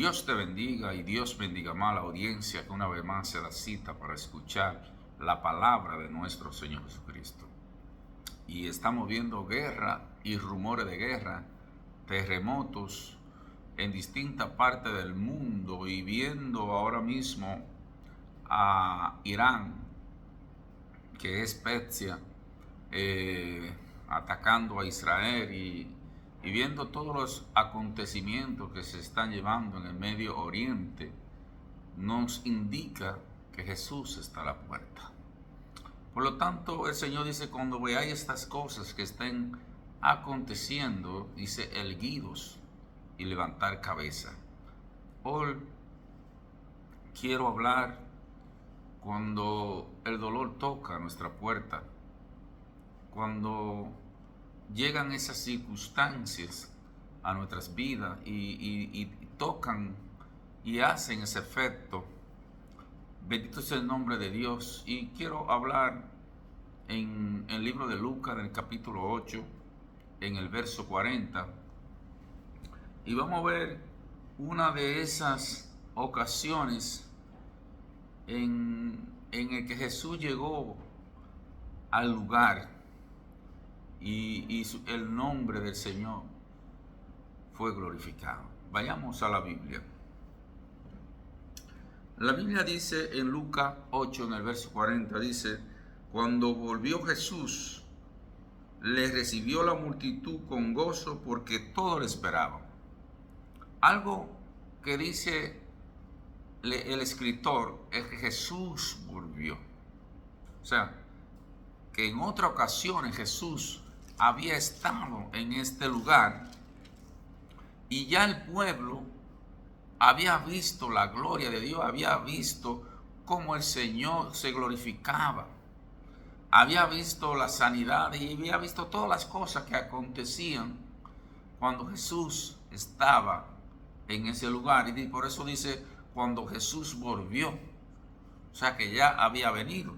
Dios te bendiga y Dios bendiga más a la audiencia que una vez más se da cita para escuchar la palabra de nuestro Señor Jesucristo. Y estamos viendo guerra y rumores de guerra, terremotos en distintas partes del mundo y viendo ahora mismo a Irán, que es Persia, atacando a Israel y viendo todos los acontecimientos que se están llevando en el Medio Oriente, nos indica que Jesús está a la puerta. Por lo tanto, el Señor dice, cuando veáis estas cosas que estén aconteciendo, dice, erguidos y levantar cabeza. Hoy quiero hablar cuando el dolor toca nuestra puerta, cuando llegan esas circunstancias a nuestras vidas y tocan y hacen ese efecto. Bendito sea el nombre de Dios. Y quiero hablar en el libro de Lucas, en el capítulo 8, en el verso 40. Y vamos a ver una de esas ocasiones en el que Jesús llegó al lugar y el nombre del Señor fue glorificado. Vayamos a la Biblia. La Biblia dice en Lucas 8, en el verso 40, dice, cuando volvió Jesús, le recibió la multitud con gozo porque todo le esperaba. Algo que dice el escritor es que Jesús volvió. O sea, que en otra ocasión Jesús había estado en este lugar y ya el pueblo había visto la gloria de Dios, había visto cómo el Señor se glorificaba, había visto la sanidad y había visto todas las cosas que acontecían cuando Jesús estaba en ese lugar. Y por eso dice, cuando Jesús volvió, o sea que ya había venido.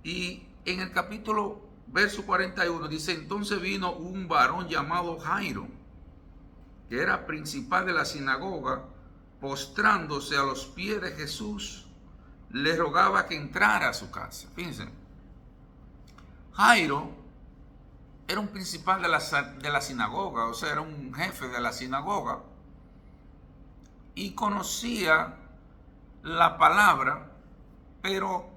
Y en el capítulo, verso 41, dice, entonces vino un varón llamado Jairo, que era principal de la sinagoga, postrándose a los pies de Jesús, le rogaba que entrara a su casa. Fíjense, Jairo era un principal de la sinagoga, o sea, era un jefe de la sinagoga, y conocía la palabra, pero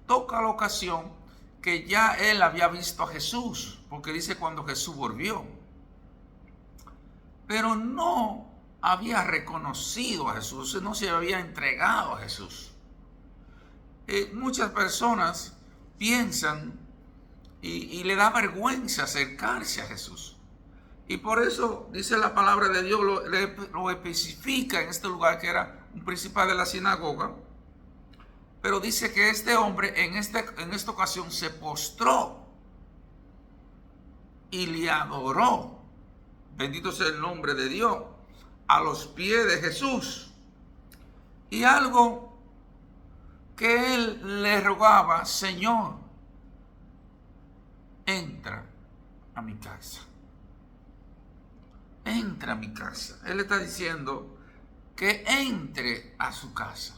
toca la ocasión que ya él había visto a Jesús, porque dice cuando Jesús volvió, pero no había reconocido a Jesús, no se había entregado a Jesús. Muchas personas piensan y le da vergüenza acercarse a Jesús. Y por eso dice la palabra de Dios, lo especifica en este lugar, que era un principal de la sinagoga. Pero dice que este hombre en esta ocasión se postró y le adoró. Bendito sea el nombre de Dios, a los pies de Jesús. Y algo que él le rogaba, Señor, entra a mi casa. Entra a mi casa. Él está diciendo que entre a su casa.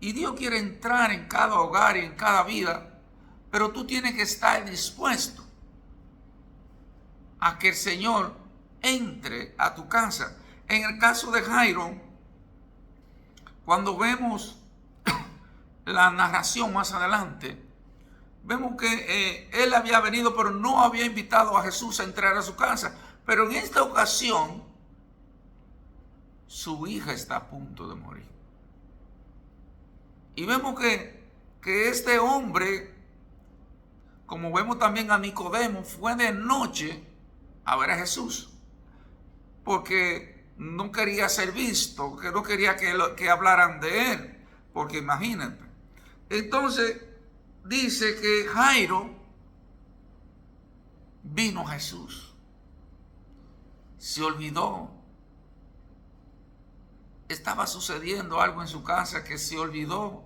Y Dios quiere entrar en cada hogar y en cada vida, pero tú tienes que estar dispuesto a que el Señor entre a tu casa. En el caso de Jairo, cuando vemos la narración más adelante, vemos que él había venido, pero no había invitado a Jesús a entrar a su casa. Pero en esta ocasión, su hija está a punto de morir. Y vemos que este hombre, como vemos también a Nicodemo, fue de noche a ver a Jesús, porque no quería ser visto, que no quería que hablaran de él, porque imagínate. Entonces dice que Jairo vino a Jesús, se olvidó, estaba sucediendo algo en su casa, que se olvidó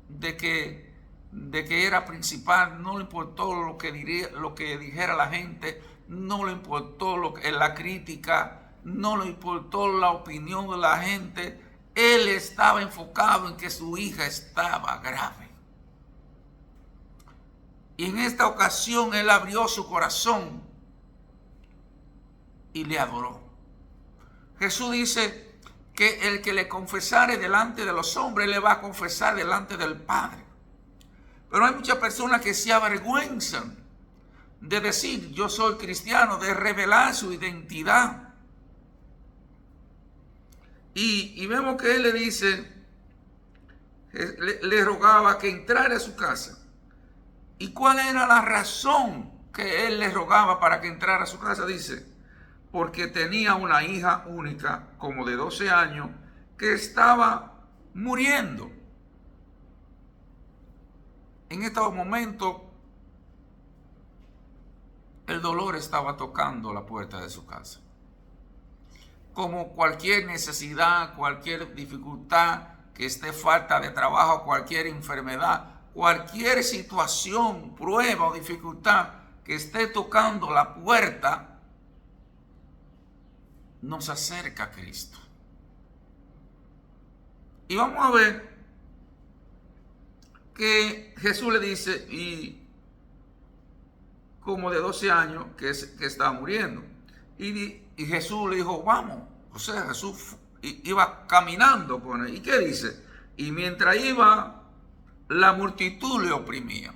de que era principal. No le importó lo que dijera la gente, no le importó la crítica, no le importó la opinión de la gente. Él estaba enfocado en que su hija estaba grave. Y en esta ocasión él abrió su corazón y le adoró. Jesús dice que el que le confesare delante de los hombres, le va a confesar delante del Padre. Pero hay muchas personas que se avergüenzan de decir yo soy cristiano, de revelar su identidad. Y vemos que él le dice, le rogaba que entrara a su casa. ¿Y cuál era la razón que él le rogaba para que entrara a su casa? Dice, porque tenía una hija única, como de 12 años, que estaba muriendo. En estos momentos, el dolor estaba tocando la puerta de su casa. Como cualquier necesidad, cualquier dificultad, que esté falta de trabajo, cualquier enfermedad, cualquier situación, prueba o dificultad que esté tocando la puerta, nos acerca a Cristo. Y vamos a ver que Jesús le dice, y como de 12 años que estaba muriendo. Y Jesús le dijo, vamos. O sea, Jesús iba caminando con él. ¿Y qué dice? Y mientras iba, la multitud le oprimía.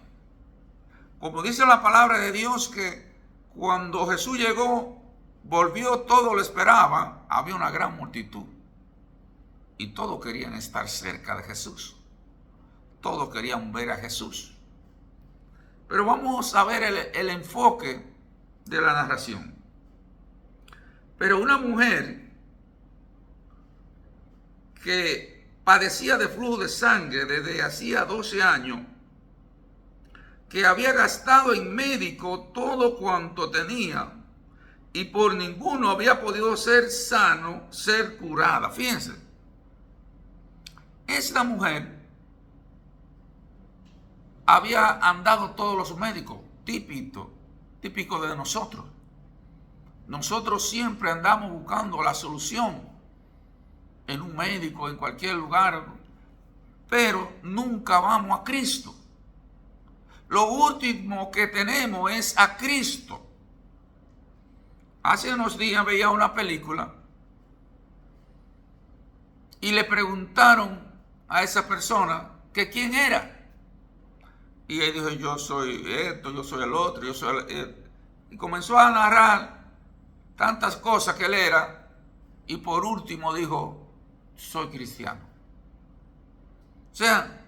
Como dice la palabra de Dios, que cuando Jesús llegó, volvió, todo lo esperaba, había una gran multitud. Y todos querían estar cerca de Jesús. Todos querían ver a Jesús. Pero vamos a ver el enfoque de la narración. Pero una mujer que padecía de flujo de sangre desde hacía 12 años, que había gastado en médico todo cuanto tenía y por ninguno había podido ser sano, ser curada. Fíjense, esta mujer había andado todos los médicos, típico de nosotros. Nosotros siempre andamos buscando la solución en un médico, en cualquier lugar, pero nunca vamos a Cristo. Lo último que tenemos es a Cristo. Hace unos días veía una película y le preguntaron a esa persona que quién era. Y él dijo, yo soy esto, yo soy el otro, yo soy y comenzó a narrar tantas cosas que él era, y por último dijo, soy cristiano. O sea,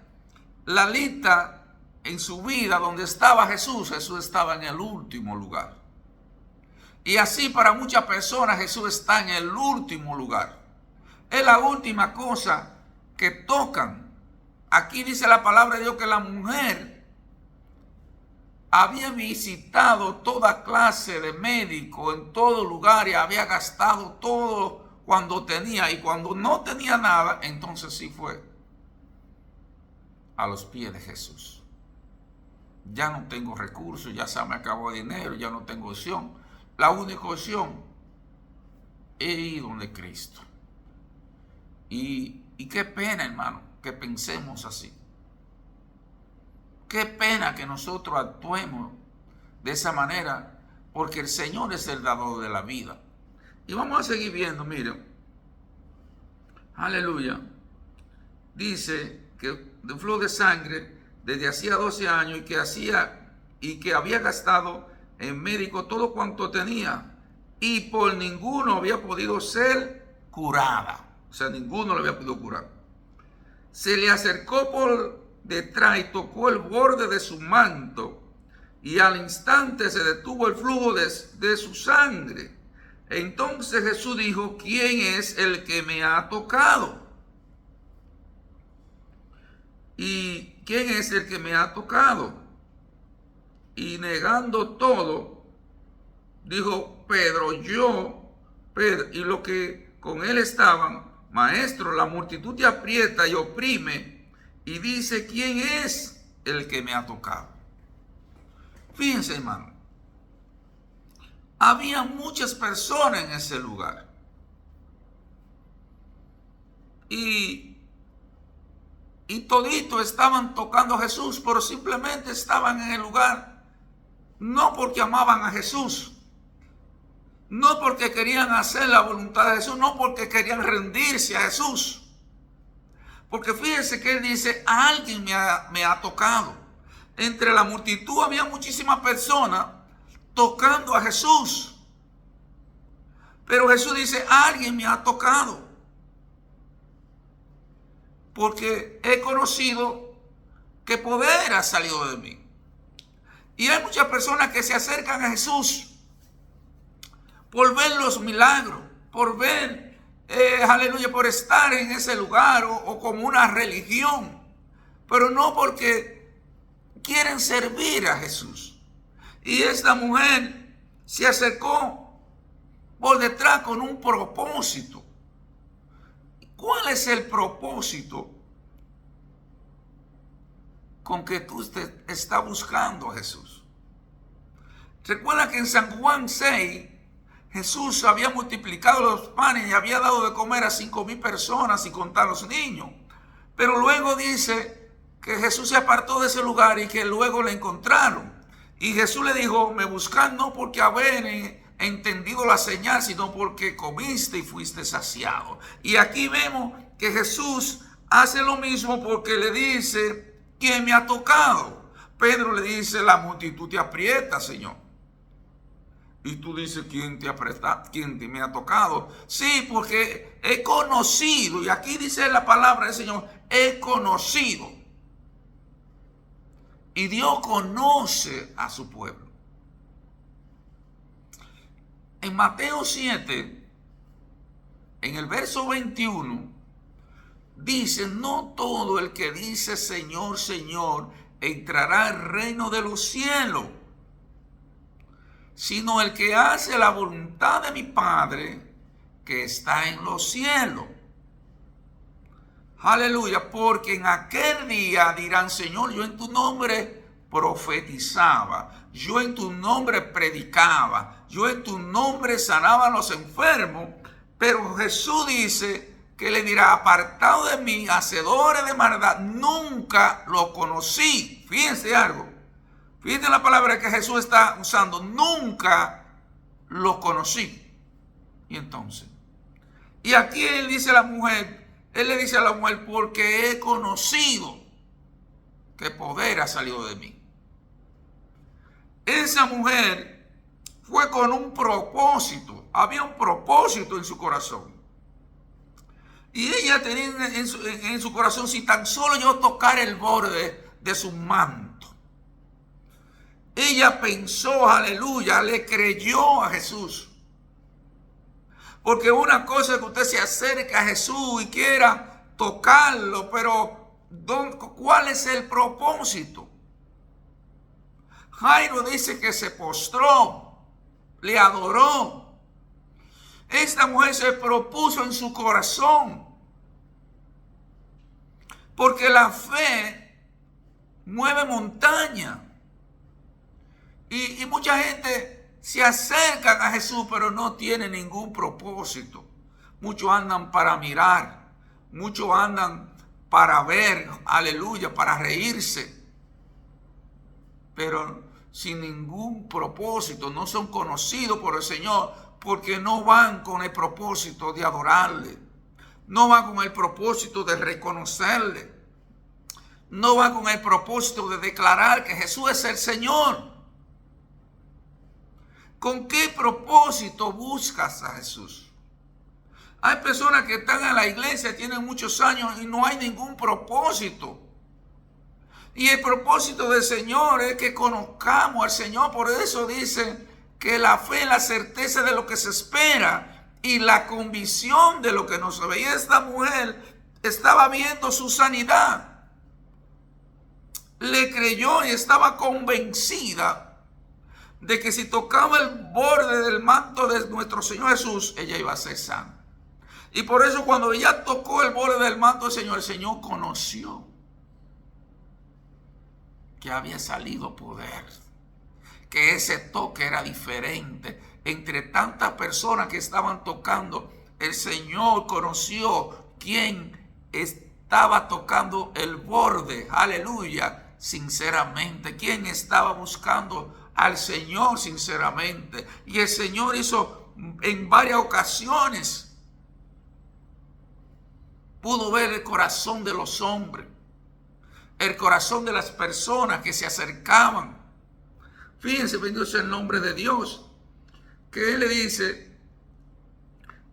la lista en su vida donde estaba Jesús estaba en el último lugar. Y así para muchas personas Jesús está en el último lugar. Es la última cosa que tocan. Aquí dice la palabra de Dios que la mujer había visitado toda clase de médico en todo lugar y había gastado todo cuando tenía, y cuando no tenía nada, entonces sí fue a los pies de Jesús. Ya no tengo recursos, ya se me acabó el dinero, ya no tengo opción. La única opción es ir donde Cristo. Y qué pena, hermano, que pensemos así. Qué pena que nosotros actuemos de esa manera, porque el Señor es el dador de la vida. Y vamos a seguir viendo, miren. Aleluya. Dice que de flujo de sangre desde hacía 12 años y que había gastado en médico todo cuanto tenía y por ninguno había podido ser curada. O sea, ninguno le había podido curar. Se le acercó por detrás y tocó el borde de su manto, y al instante se detuvo el flujo de su sangre. Entonces Jesús dijo, ¿quién es el que me ha tocado? ¿Y quién es el que me ha tocado? Y negando todo, dijo Pedro, Pedro, y los que con él estaban, maestro, la multitud te aprieta y oprime, y dice, ¿quién es el que me ha tocado? Fíjense, hermano, había muchas personas en ese lugar. y toditos estaban tocando a Jesús, pero simplemente estaban en el lugar, no porque amaban a Jesús, no porque querían hacer la voluntad de Jesús, no porque querían rendirse a Jesús. Porque fíjense que él dice, alguien me ha tocado. Entre la multitud había muchísimas personas tocando a Jesús. Pero Jesús dice, alguien me ha tocado. Porque he conocido que poder ha salido de mí. Y hay muchas personas que se acercan a Jesús por ver los milagros, por ver, aleluya, por estar en ese lugar o como una religión, pero no porque quieren servir a Jesús. Y esta mujer se acercó por detrás con un propósito. ¿Cuál es el propósito con que tú estás buscando a Jesús? Recuerda que en San Juan 6, Jesús había multiplicado los panes y había dado de comer a 5,000 personas sin contar los niños. Pero luego dice que Jesús se apartó de ese lugar y que luego le encontraron. Y Jesús le dijo, me buscan no porque haber entendido la señal, sino porque comiste y fuiste saciado. Y aquí vemos que Jesús hace lo mismo porque le dice, ¿quién me ha tocado? Pedro le dice, la multitud te aprieta, Señor. Y tú dices, ¿quién te aprieta? ¿Quién me ha tocado? Sí, porque he conocido, y aquí dice la palabra del Señor, he conocido. Y Dios conoce a su pueblo. En Mateo 7, en el verso 21, dice, no todo el que dice Señor, Señor, entrará al reino de los cielos, sino el que hace la voluntad de mi Padre que está en los cielos. Aleluya, porque en aquel día dirán, Señor, yo en tu nombre profetizaba, yo en tu nombre predicaba, yo en tu nombre sanaba a los enfermos. Pero Jesús dice que le dirá, apartado de mí, hacedores de maldad, nunca lo conocí. Fíjense algo, fíjense la palabra que Jesús está usando, nunca lo conocí. Y entonces, y aquí él dice a la mujer, él le dice a la mujer, porque he conocido que poder ha salido de mí. Esa mujer fue con un propósito, había un propósito en su corazón. Y ella tenía en su corazón, si tan solo yo tocar el borde de su manto. Ella pensó, aleluya, le creyó a Jesús. Porque una cosa es que usted se acerque a Jesús y quiera tocarlo, pero ¿cuál es el propósito? Jairo dice que se postró, le adoró. Esta mujer se propuso en su corazón, porque la fe mueve montaña. Y mucha gente se acercan a Jesús, pero no tienen ningún propósito. Muchos andan para mirar, muchos andan para ver, aleluya, para reírse, pero sin ningún propósito. No son conocidos por el Señor porque no van con el propósito de adorarle, no van con el propósito de reconocerle, no van con el propósito de declarar que Jesús es el Señor. ¿Con qué propósito buscas a Jesús? Hay personas que están en la iglesia, tienen muchos años y no hay ningún propósito. Y el propósito del Señor es que conozcamos al Señor. Por eso dice que la fe es la certeza de lo que se espera y la convicción de lo que no se ve. Y esta mujer estaba viendo su sanidad. Le creyó y estaba convencida de que si tocaba el borde del manto de nuestro Señor Jesús, ella iba a ser sana. Y por eso cuando ella tocó el borde del manto del Señor, el Señor conoció que había salido poder, que ese toque era diferente. Entre tantas personas que estaban tocando, el Señor conoció quién estaba tocando el borde, aleluya, sinceramente. ¿Quién estaba buscando al Señor sinceramente? Y el Señor hizo en varias ocasiones, pudo ver el corazón de los hombres, el corazón de las personas que se acercaban. Fíjense, bendito sea el nombre de Dios, que Él le dice: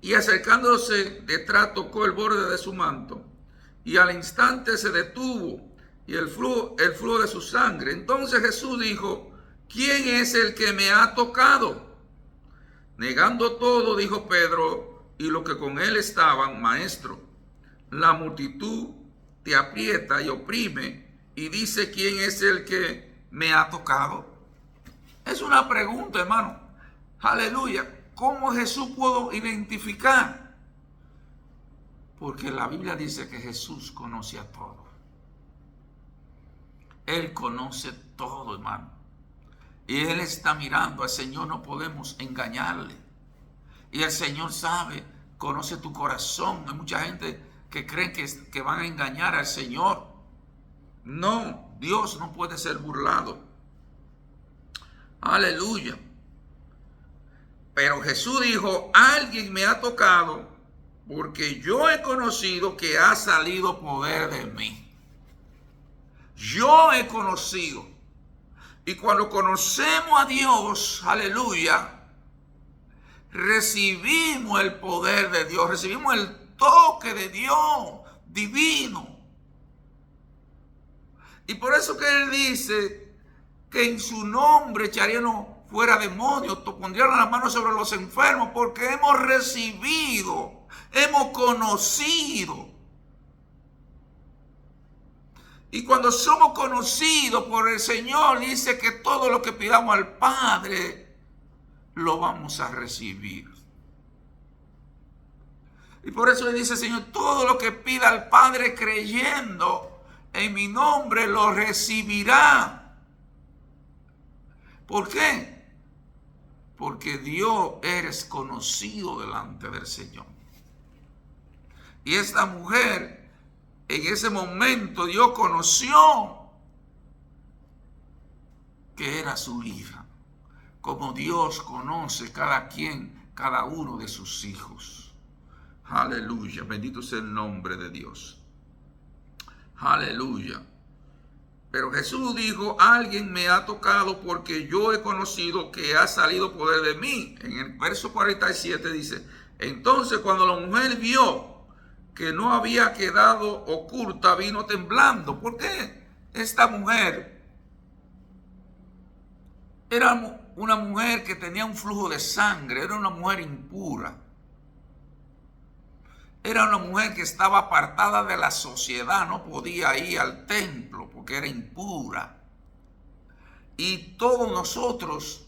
y acercándose detrás tocó el borde de su manto, y al instante se detuvo y el flujo de su sangre. Entonces Jesús dijo: ¿quién es el que me ha tocado? Negando todo, dijo Pedro y los que con él estaban: Maestro, la multitud te aprieta y oprime, y dice: ¿quién es el que me ha tocado? Es una pregunta, hermano. Aleluya. ¿Cómo Jesús pudo identificar? Porque la Biblia dice que Jesús conoce a todos. Él conoce todo, hermano. Y Él está mirando. Al Señor no podemos engañarle. Y el Señor sabe, conoce tu corazón. Hay mucha gente que creen que van a engañar al Señor. No, Dios no puede ser burlado. Aleluya. Pero Jesús dijo: alguien me ha tocado, porque yo he conocido que ha salido poder de mí. Yo he conocido. Y cuando conocemos a Dios, aleluya, recibimos el poder de Dios, recibimos el toque de Dios divino. Y por eso que Él dice que en su nombre echaríamos fuera demonios, pondrían las manos sobre los enfermos, porque hemos recibido, hemos conocido. Y cuando somos conocidos por el Señor, dice que todo lo que pidamos al Padre, lo vamos a recibir. Y por eso le dice el Señor: todo lo que pida al Padre creyendo en mi nombre, lo recibirá. ¿Por qué? Porque Dios eres conocido delante del Señor. Y esta mujer, en ese momento, Dios conoció que era su hija, como Dios conoce cada uno de sus hijos. Aleluya, bendito sea el nombre de Dios. Aleluya. Pero Jesús dijo: alguien me ha tocado, porque yo he conocido que ha salido poder de mí. En el verso 47 dice: entonces cuando la mujer vio que no había quedado oculta, vino temblando. ¿Por qué? Esta mujer era una mujer que tenía un flujo de sangre, era una mujer impura. Era una mujer que estaba apartada de la sociedad, no podía ir al templo porque era impura. Y todos nosotros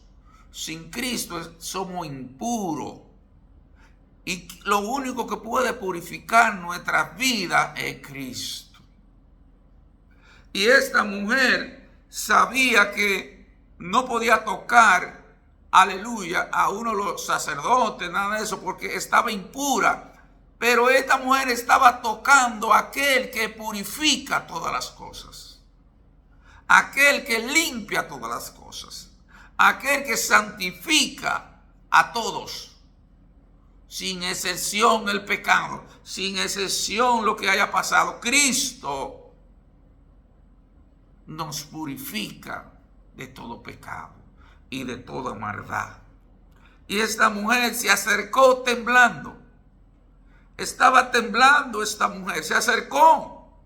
sin Cristo somos impuros. Y lo único que puede purificar nuestras vidas es Cristo. Y esta mujer sabía que no podía tocar, aleluya, a uno de los sacerdotes, nada de eso, porque estaba impura. Pero esta mujer estaba tocando a aquel que purifica todas las cosas, aquel que limpia todas las cosas, aquel que santifica a todos, sin excepción el pecado, sin excepción lo que haya pasado. Cristo nos purifica de todo pecado y de toda maldad. Y esta mujer se acercó temblando. Estaba temblando esta mujer, se acercó.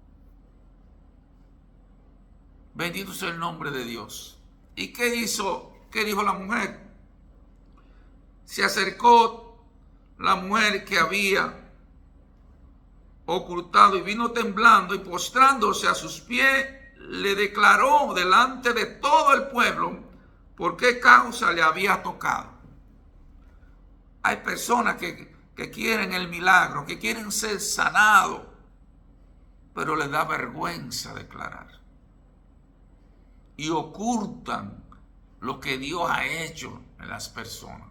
Bendito sea el nombre de Dios. ¿Y qué hizo? ¿Qué dijo la mujer? Se acercó la mujer que había ocultado y vino temblando y postrándose a sus pies, le declaró delante de todo el pueblo por qué causa le había tocado. Hay personas que quieren el milagro, que quieren ser sanados, pero les da vergüenza declarar. Y ocultan lo que Dios ha hecho en las personas.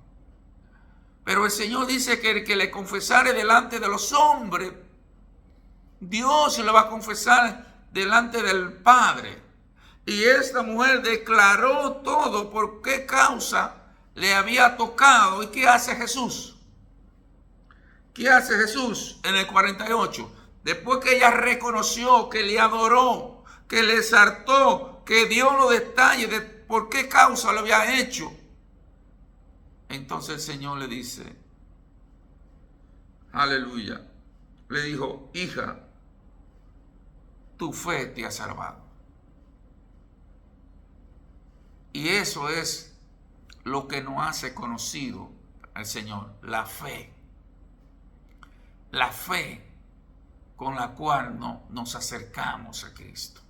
Pero el Señor dice que el que le confesare delante de los hombres, Dios le va a confesar delante del Padre. Y esta mujer declaró todo por qué causa le había tocado. ¿Y qué hace Jesús? ¿Qué hace Jesús en el 48? Después que ella reconoció, que le adoró, que le exaltó, que dio los detalles de por qué causa lo había hecho. Entonces el Señor le dice, aleluya, le dijo, hija, tu fe te ha salvado. Y eso es lo que nos hace conocido al Señor, la fe. La fe con la cual nos acercamos a Cristo.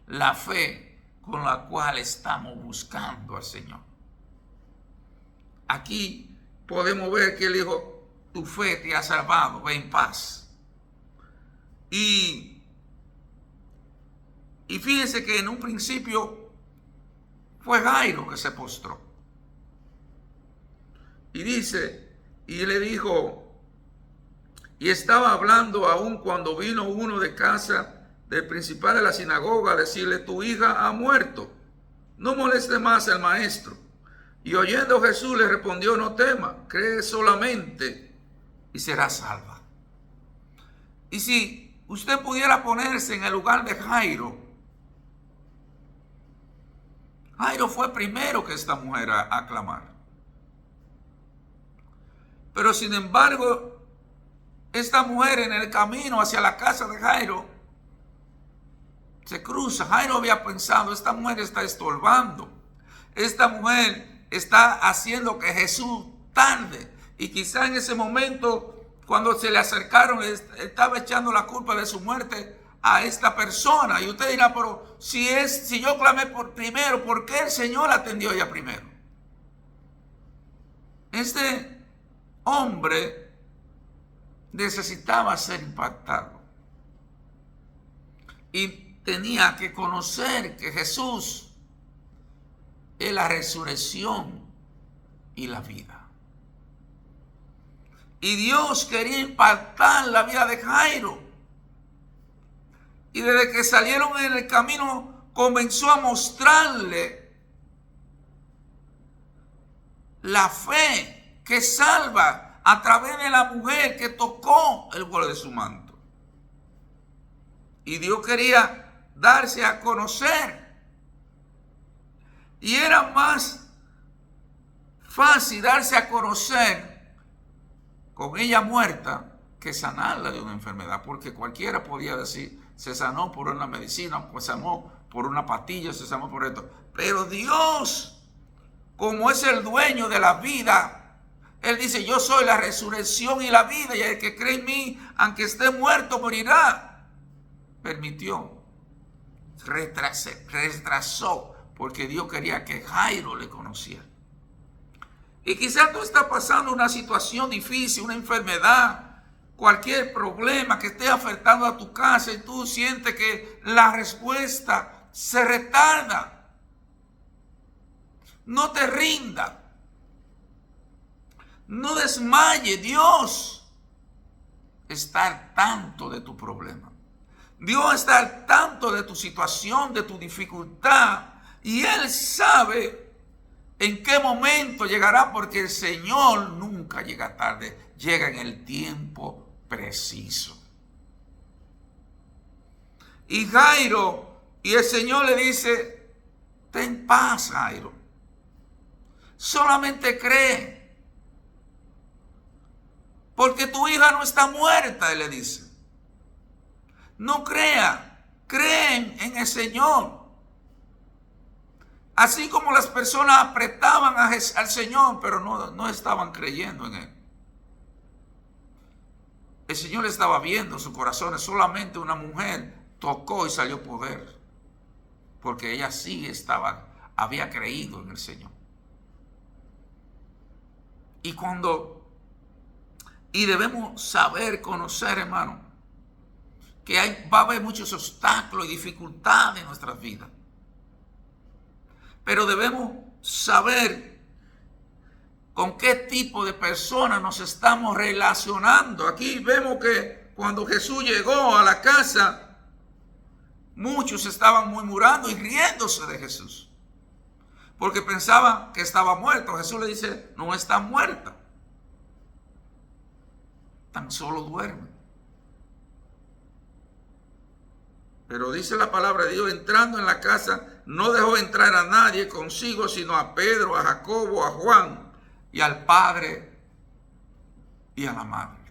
La fe con la cual estamos buscando al Señor. Aquí podemos ver que él dijo, tu fe te ha salvado, ve en paz. Y fíjense que en un principio fue Jairo que se postró. Y dice, y le dijo, y estaba hablando aún cuando vino uno de casa del principal de la sinagoga a decirle, tu hija ha muerto, no moleste más al maestro. Y oyendo Jesús le respondió, no tema, cree solamente y será salva. Y si usted pudiera ponerse en el lugar de Jairo, Jairo fue primero que esta mujer a clamar. Pero sin embargo, esta mujer en el camino hacia la casa de Jairo se cruza. Jairo había pensado, esta mujer está estorbando. Esta mujer está haciendo que Jesús tarde. Y quizá en ese momento, cuando se le acercaron, estaba echando la culpa de su muerte a esta persona. Y usted dirá, pero si yo clamé primero, ¿por qué el Señor atendió a ella primero? Este hombre necesitaba ser impactado. Y tenía que conocer que Jesús es la resurrección y la vida. Y Dios quería impactar la vida de Jairo. Y desde que salieron en el camino, comenzó a mostrarle la fe que salva a través de la mujer que tocó el borde de su manto. Y Dios quería darse a conocer. Y era más fácil darse a conocer con ella muerta que sanarla de una enfermedad. Porque cualquiera podía decir, se sanó por una medicina, pues sanó por una pastilla, se sanó por esto. Pero Dios, como es el dueño de la vida, Él dice, yo soy la resurrección y la vida, y el que cree en mí, aunque esté muerto, morirá. Permitió, retrasó, porque Dios quería que Jairo le conociera. Y quizás tú estás pasando una situación difícil, una enfermedad, cualquier problema que esté afectando a tu casa y tú sientes que la respuesta se retarda. No te rindas. No desmaye. Dios está al tanto de tu problema. Dios está al tanto de tu situación, de tu dificultad. Y Él sabe en qué momento llegará, porque el Señor nunca llega tarde. Llega en el tiempo preciso. Y Jairo, y el Señor le dice, ten paz, Jairo. Solamente cree. Porque tu hija no está muerta, Él le dice. No crea, creen en el Señor. Así como las personas apretaban al Señor, pero no estaban creyendo en Él. El Señor estaba viendo sus corazones. Solamente una mujer tocó y salió poder. Porque ella sí había creído en el Señor. Y debemos saber, conocer, hermano, que va a haber muchos obstáculos y dificultades en nuestras vidas. Pero debemos saber con qué tipo de personas nos estamos relacionando. Aquí vemos que cuando Jesús llegó a la casa, muchos estaban murmurando y riéndose de Jesús, porque pensaban que estaba muerto. Jesús le dice, no está muerta, tan solo duerme. Pero dice la palabra de Dios, entrando en la casa, no dejó entrar a nadie consigo, sino a Pedro, a Jacobo, a Juan y al padre y a la madre.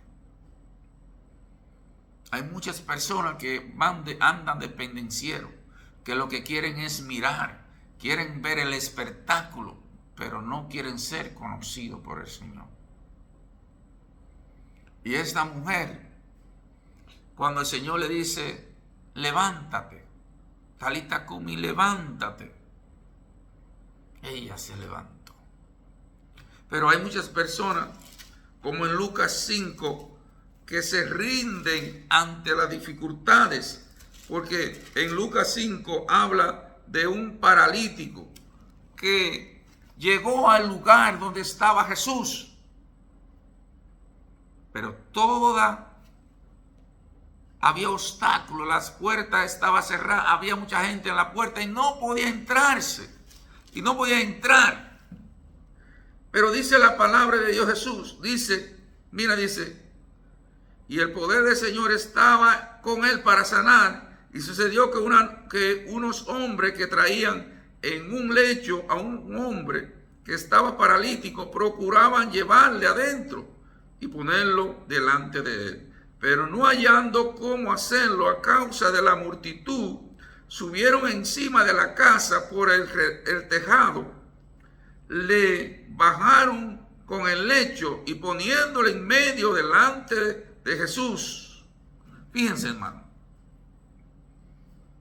Hay muchas personas que andan de pendenciero, que lo que quieren es mirar, quieren ver el espectáculo, pero no quieren ser conocidos por el Señor. Y esta mujer, cuando el Señor le dice, levántate, Talita Kumi, levántate, ella se levantó. Pero hay muchas personas, como en Lucas 5, que se rinden ante las dificultades, porque en Lucas 5 habla de un paralítico que llegó al lugar donde estaba Jesús, pero había obstáculos, las puertas estaban cerradas, había mucha gente en la puerta y no podía entrarse, y no podía entrar. Pero dice la palabra de Dios, Jesús, dice, y el poder del Señor estaba con él para sanar, y sucedió que unos hombres que traían en un lecho a un hombre que estaba paralítico, procuraban llevarle adentro y ponerlo delante de él. Pero no hallando cómo hacerlo a causa de la multitud, subieron encima de la casa por el tejado, le bajaron con el lecho y poniéndole en medio delante de Jesús. Fíjense, hermano,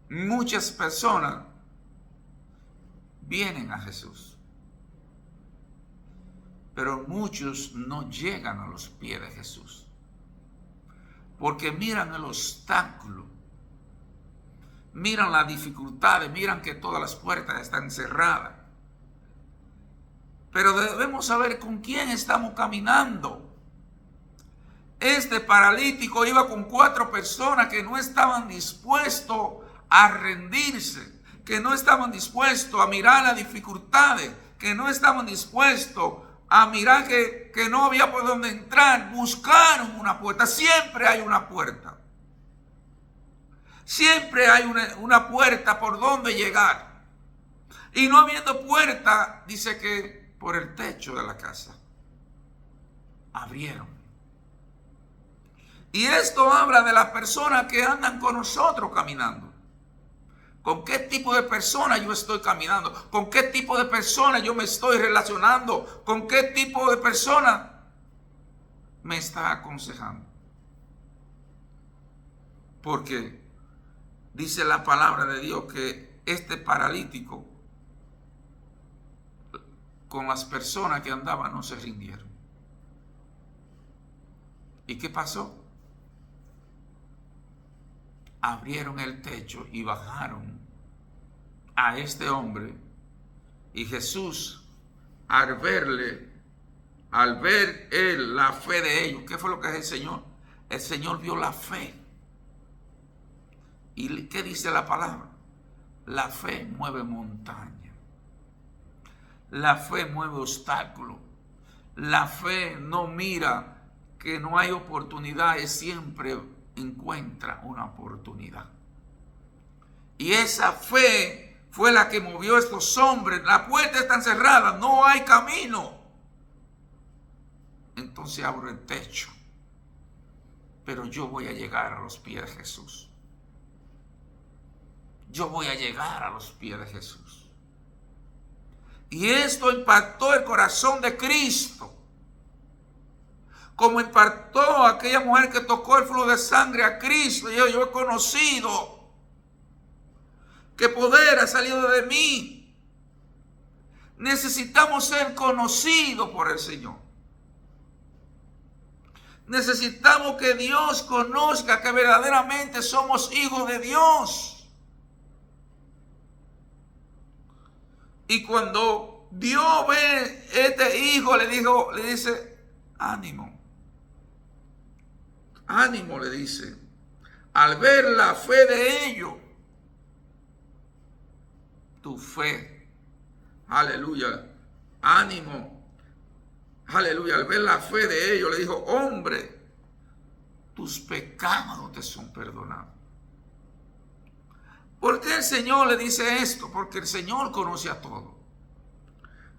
muchas personas vienen a Jesús, pero muchos no llegan a los pies de Jesús, porque miran el obstáculo, miran las dificultades, miran que todas las puertas están cerradas. Pero debemos saber con quién estamos caminando. Este paralítico iba con 4 personas que no estaban dispuestos a rendirse, que no estaban dispuestos a mirar las dificultades, que no estaban dispuestos a mirar que no había por dónde entrar. Buscaron una puerta. Siempre hay una puerta. Siempre hay una puerta por donde llegar. Y no habiendo puerta, dice que por el techo de la casa abrieron. Y esto habla de las personas que andan con nosotros caminando. ¿Con qué tipo de persona yo estoy caminando? ¿Con qué tipo de persona yo me estoy relacionando? ¿Con qué tipo de persona me está aconsejando? Porque dice la palabra de Dios que este paralítico, con las personas que andaban, no se rindieron. ¿Y qué pasó? Abrieron el techo y bajaron a este hombre, y Jesús, al ver él la fe de ellos, ¿qué fue lo que es el Señor? El Señor vio la fe. ¿Y qué dice la palabra? La fe mueve montaña. La fe mueve obstáculos. La fe no mira que no hay oportunidades, siempre encuentra una oportunidad. Y esa fe fue la que movió a estos hombres. La puerta está cerrada, no hay camino. Entonces abro el techo, pero yo voy a llegar a los pies de Jesús. Yo voy a llegar a los pies de Jesús. Y esto impactó el corazón de Cristo, como impactó a aquella mujer que tocó el flujo de sangre a Cristo. Yo he conocido que poder ha salido de mí. Necesitamos ser conocidos por el Señor. Necesitamos que Dios conozca que verdaderamente somos hijos de Dios. Y cuando Dios ve a este hijo, le dice, ánimo. ánimo, le dice, al ver la fe de ellos, tu fe, aleluya, ánimo, aleluya, al ver la fe de ellos, le dijo, hombre, tus pecados te son perdonados. ¿Por qué el Señor le dice esto? Porque el Señor conoce a todo.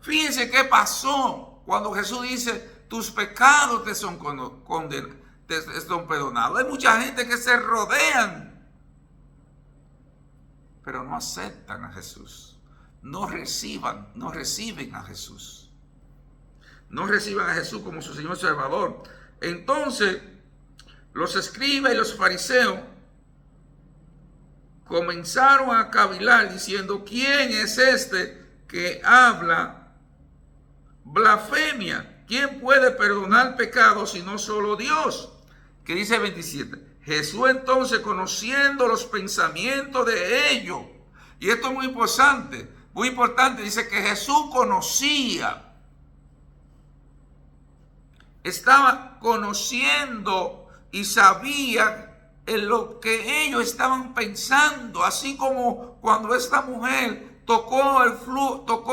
Fíjense qué pasó cuando Jesús dice, tus pecados te son perdonados. Hay mucha gente que se rodean, pero no aceptan a Jesús. No reciben a Jesús. No reciben a Jesús como su Señor y Salvador. Entonces, los escribas y los fariseos comenzaron a cavilar diciendo, ¿quién es este que habla blasfemia? ¿Quién puede perdonar pecados sino solo Dios? Que dice el 27. Jesús entonces, conociendo los pensamientos de ellos, y esto es muy importante, dice que Jesús conocía, estaba conociendo y sabía en lo que ellos estaban pensando, así como cuando esta mujer tocó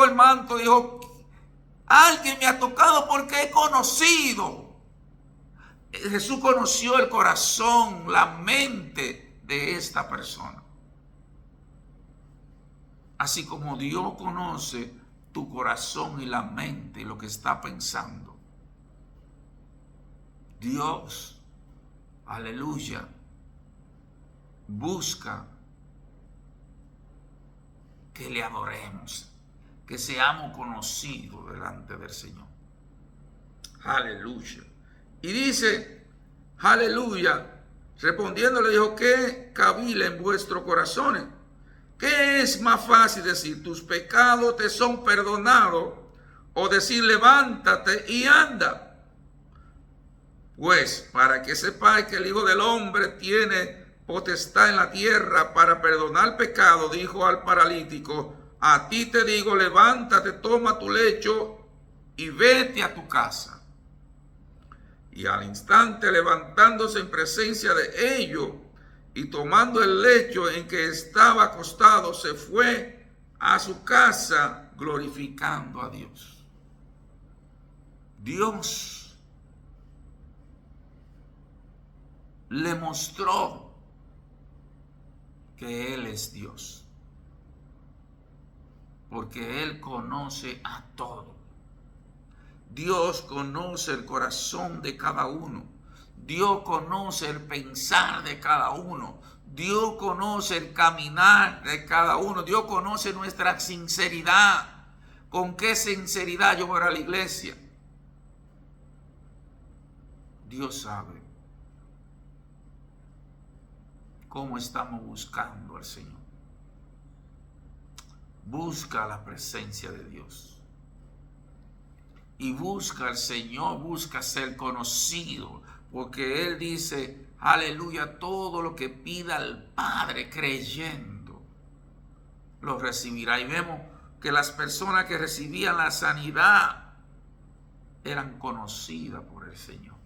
el manto, dijo, alguien me ha tocado porque he conocido. Jesús conoció el corazón, la mente de esta persona. Así como Dios conoce tu corazón y la mente y lo que está pensando. Dios, aleluya, busca que le adoremos, que seamos conocidos delante del Señor. Aleluya. Y dice, aleluya, respondiendo le dijo, ¿qué cavila en vuestros corazones? ¿Qué es más fácil decir, tus pecados te son perdonados, o decir, levántate y anda? Pues para que sepáis que el Hijo del Hombre tiene potestad en la tierra para perdonar pecado, dijo al paralítico, a ti te digo, levántate, toma tu lecho y vete a tu casa. Y al instante, levantándose en presencia de ellos y tomando el lecho en que estaba acostado, se fue a su casa glorificando a Dios. Dios le mostró que Él es Dios, porque Él conoce a todo. Dios conoce el corazón de cada uno. Dios conoce el pensar de cada uno. Dios conoce el caminar de cada uno. Dios conoce nuestra sinceridad. ¿Con qué sinceridad yo voy a la iglesia? Dios sabe cómo estamos buscando al Señor. Busca la presencia de Dios. Y busca al Señor, busca ser conocido, porque Él dice, aleluya, todo lo que pida al Padre creyendo, lo recibirá. Y vemos que las personas que recibían la sanidad eran conocidas por el Señor.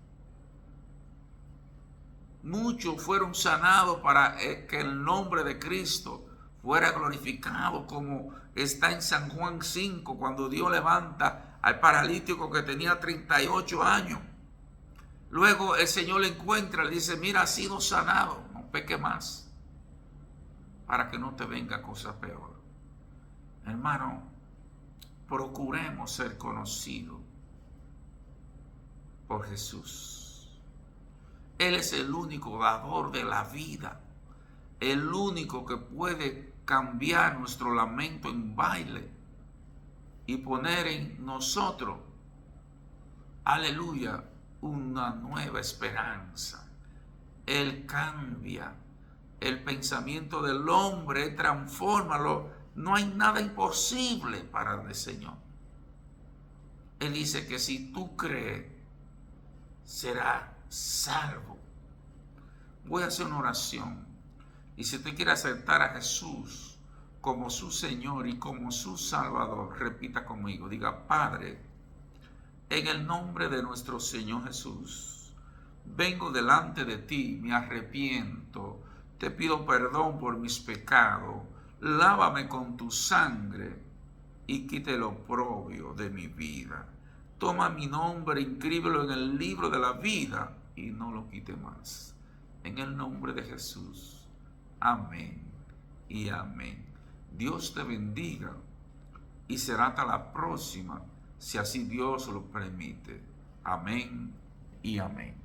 Muchos fueron sanados para que el nombre de Cristo fuera glorificado, como está en San Juan 5, cuando Dios levanta al paralítico que tenía 38 años. Luego el Señor le encuentra, le dice, mira, has sido sanado, no peque más, para que no te venga cosa peor. Hermano, procuremos ser conocidos por Jesús. Él es el único dador de la vida, el único que puede cambiar nuestro lamento en baile y poner en nosotros, aleluya, una nueva esperanza. Él cambia el pensamiento del hombre, transfórmalo. No hay nada imposible para el Señor. Él dice que si tú crees, serás salvo. Voy a hacer una oración. Y si usted quiere aceptar a Jesús como su Señor y como su Salvador, repita conmigo, diga, Padre, en el nombre de nuestro Señor Jesús, vengo delante de ti, me arrepiento, te pido perdón por mis pecados, lávame con tu sangre y quite el oprobio de mi vida. Toma mi nombre, inscríbelo en el libro de la vida y no lo quite más. En el nombre de Jesús. Amén y amén. Dios te bendiga y será hasta la próxima, si así Dios lo permite. Amén y amén.